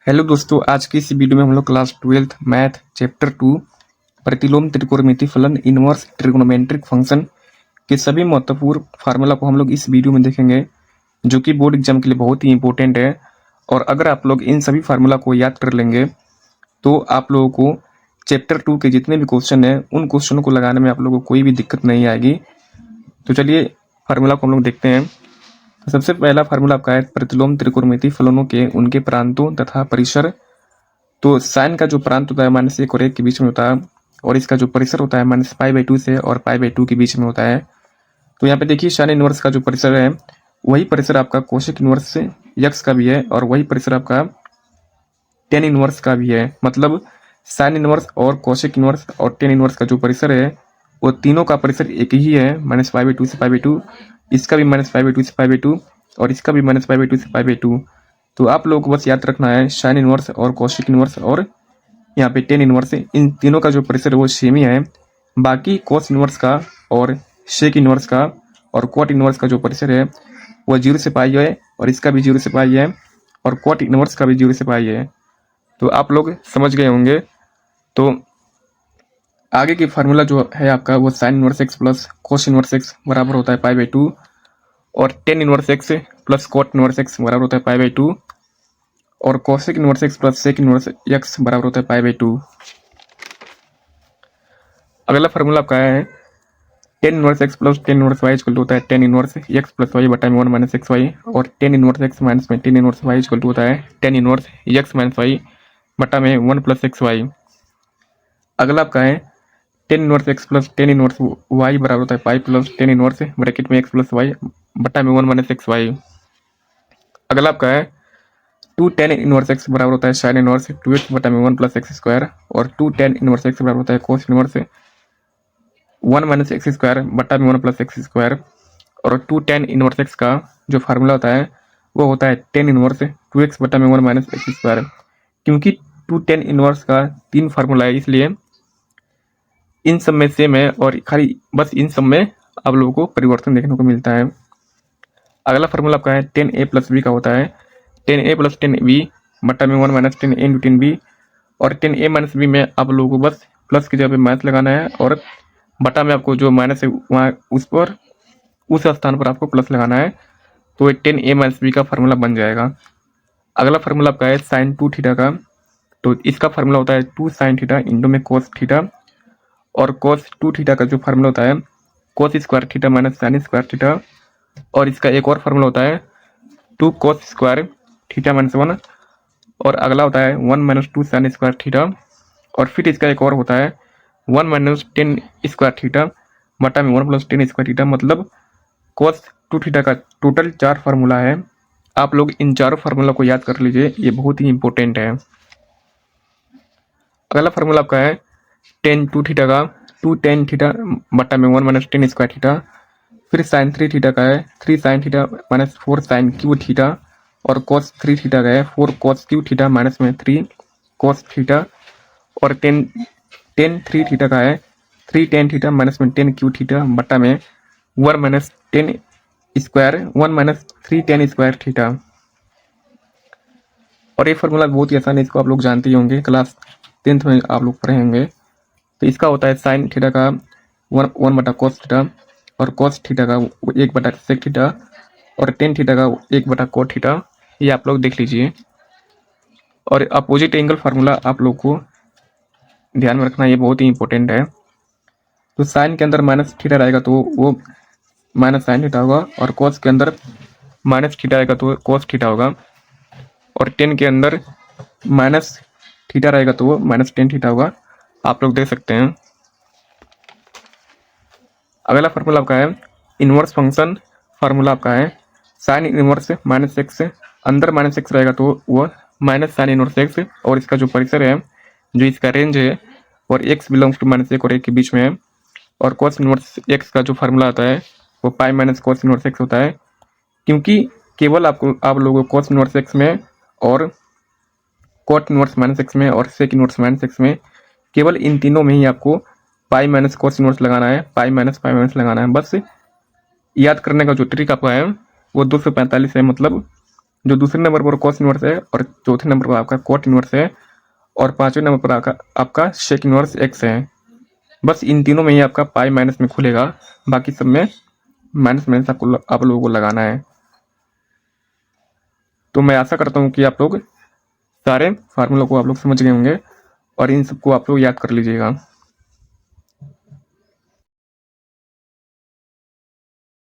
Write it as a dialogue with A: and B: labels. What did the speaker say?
A: Hello दोस्तों, आज की इस वीडियो में हम लोग क्लास 12th मैथ चैप्टर 2 प्रतिलोम त्रिकोणमिति फलन इनवर्स ट्रिग्नोमेट्रिक फंक्शन के सभी महत्वपूर्ण फार्मूला को हम लोग इस वीडियो में देखेंगे, जो कि बोर्ड एग्जाम के लिए बहुत ही इंपॉर्टेंट है। और अगर आप लोग इन सभी फार्मूला को याद कर लेंगे तो आप लोगों को चैप्टर 2 के जितने भी क्वेश्चन हैं उन क्वेश्चनों को लगाने में आप लोगों को कोई भी दिक्कत नहीं आएगी। तो चलिए फार्मूला को हम लोग देखते हैं। तो सबसे पहला फार्मूला आपका है प्रतिलोम त्रिकोणमिति फलनों के उनके प्रांतों तथा परिसर। तो साइन का जो प्रांत होता है -1 और 1 के बीच में होता है, और इसका जो परिसर होता है -π/2 से और π/2 के बीच में होता है। तो यहाँ पे देखिए साइन इनवर्स का जो परिसर है वही परिसर आपका कोशिक इनवर्स यक्स का भी है, और वही परिसर आपका टेन इनवर्स का भी है। मतलब साइन इनवर्स और कोशिक इनवर्स और टेन इनवर्स का जो परिसर है वो तीनों का परिसर एक ही है, -π/2 से π/2। इसका भी -π/2 से π/2 और इसका भी -π/2 से π/2। तो आप लोगों को बस याद रखना है साइन इनवर्स और कोशिक इनवर्स और यहाँ पे टेन इनवर्स, इन तीनों का जो परिसर है वो सेम ही है। बाकी कोस इनवर्स का और शेक इनवर्स का और क्वाट इनवर्स का जो परिसर है वो 0 से पाई है, और इसका भी 0 से पाई है, और क्वाट इनवर्स का भी 0 से पाई है। तो आप लोग समझ गए होंगे। तो आगे की फार्मूला जो है आपका वो sine inverse X plus cos inverse X बराबर होता है π/2, और tan inverse X plus cot inverse X बराबर होता है π/2, और cosec inverse X plus sec inverse X बराबर होता है π/2। अगला फार्मूला आपका है tan inverse X plus tan inverse Y equal to होता है tan inverse X plus Y बटा में 1 माइनस एक्स वाई, और टेन इनवर्स एक्स माइनस में tan inverse Y equal to होता है tan inverse X minus Y बटा में 1 प्लस एक्स वाई। अगला आपका है tan inverse X plus tan inverse Y बराबर होता है pi plus tan inverse bracket में एक्स प्लस वाई बटा में 1 माइनस एक्स वाई। अगला आपका है टू टेन इनवर्स एक्स बराबर होता है साइन इनवर्स 2x बटा में 1 प्लस एक्स स्क्वायर, और टू टेन इनवर्स एक्स बराबर होता है cos inverse 1 minus x square बटा में 1 प्लस एक्स स्क्वायर। और टू टेन इनवर्स एक्स का जो फार्मूला होता है वो होता है टेन इनवर्स 2x बटा में 1 माइनस एक्स स्क्वायर। क्योंकि टू टेन इनवर्स का 3 फार्मूला है, इसलिए इन सब में सेम है, और खाली बस इन सब में आप लोगों को परिवर्तन देखने को मिलता है। अगला फार्मूला आपका है टेन ए प्लस बी का होता है टेन ए प्लस टेन बी बटा में 1 माइनस टेन ए इंटू टेन बी, और टेन ए माइनस बी में आप लोगों को बस प्लस की जगह पे माइनस लगाना है, और बटा में आपको जो माइनस है वहाँ उस स्थान पर आपको प्लस लगाना है। तो टेन ए माइनस बी का फार्मूला बन जाएगा। अगला फार्मूला आपका है साइन 2 थीटा का। तो इसका फार्मूला होता है 2 साइन थीटा इंटू में कोस थीटा, और कोस 2 थीटा का जो फार्मूला होता है cos square theta minus sine square theta, और इसका एक और फार्मूला होता है 2 कोस स्क्वायर थीटा माइनस 1, और अगला होता है 1 माइनस 2 साइन स्क्वायर थीटा, और फिर इसका एक और होता है 1 माइनस 10 स्क्वायर थीटा बटा में 1 प्लस 10 स्क्वायर थीटा। मतलब कोस 2 थीटा का टोटल 4 फार्मूला है। आप लोग इन चारों फार्मूला को याद कर लीजिए, ये बहुत ही इंपॉर्टेंट है। अगला फार्मूला आपका है टेन 2 थीटा का 2 टेन थीटा बटा में 1 माइनस 10 स्क्वायर थीटा। फिर साइन 3 थीटा का है 3 sine theta minus 4 sine cube theta, और कोस 3 थीटा का है 4 कोस क्यू थीटा माइनस में 3 कोस थीटा, और टेन 3 थीटा का है 3 टेन थीटा माइनस में 10 क्यू थीटा बटा में 1 minus 10 square 1 minus 3 10 square theta. और ये फार्मूला बहुत ही आसान है, इसको आप लोग जानते ही होंगे, क्लास 10th में आप लोग पढ़े होंगे। तो इसका होता है साइन थीटा का 1 बटा कोस थीटा, और कोस थीटा का 1 बटा सेक थीटा, और टेन थीटा का 1 बटा कोट थीटा। ये आप लोग देख लीजिए। और अपोजिट एंगल फार्मूला आप लोग को ध्यान में रखना, ये बहुत ही इंपॉर्टेंट है। तो साइन के अंदर माइनस थीटा रहेगा तो वो माइनस साइन थीटा होगा, और कोस के अंदर माइनस थीटा आएगा तो कोस थीटा होगा, और टेन के अंदर माइनस थीटा रहेगा तो वो माइनस 10 थीटा होगा। आप लोग देख सकते हैं। अगला फार्मूला आपका है इनवर्स फंक्शन। फार्मूला आपका है साइन इनवर्स माइनस एक्स, अंदर माइनस एक्स रहेगा तो वो माइनस साइन इनवर्स एक्स, और इसका जो परिसर है जो इसका रेंज है और एक्स बिलोंग्स टू -1 और 1 के बीच में है। और कोस इनवर्स एक्स का जो फार्मूला आता है वो pi minus cos inverse x होता है। क्योंकि केवल आप लोगों को कोस इनवर्स एक्स में और कोट इनवर्स माइनस एक्स में और सेक इनवर्स माइनस एक्स में, केवल इन तीनों में ही आपको पाई माइनस कोस इनवर्स लगाना है, पाई माइनस लगाना है। बस याद करने का जो ट्रिक आपका है वो 245 है। मतलब जो दूसरे नंबर पर कॉस इनवर्स है और चौथे नंबर पर आपका कॉट इनवर्स है और पांचवें नंबर पर आपका शेक इनवर्स एक्स है। बस इन तीनों में ही आपका पाई माइनस में खुलेगा, बाकी सब में माइनस माइनस आप लोगों को लगाना है। तो मैं आशा करता हूँ कि आप लोग सारे फार्मूलों को आप लोग समझ गए होंगे और इन सबको आप लोग याद कर लीजिएगा।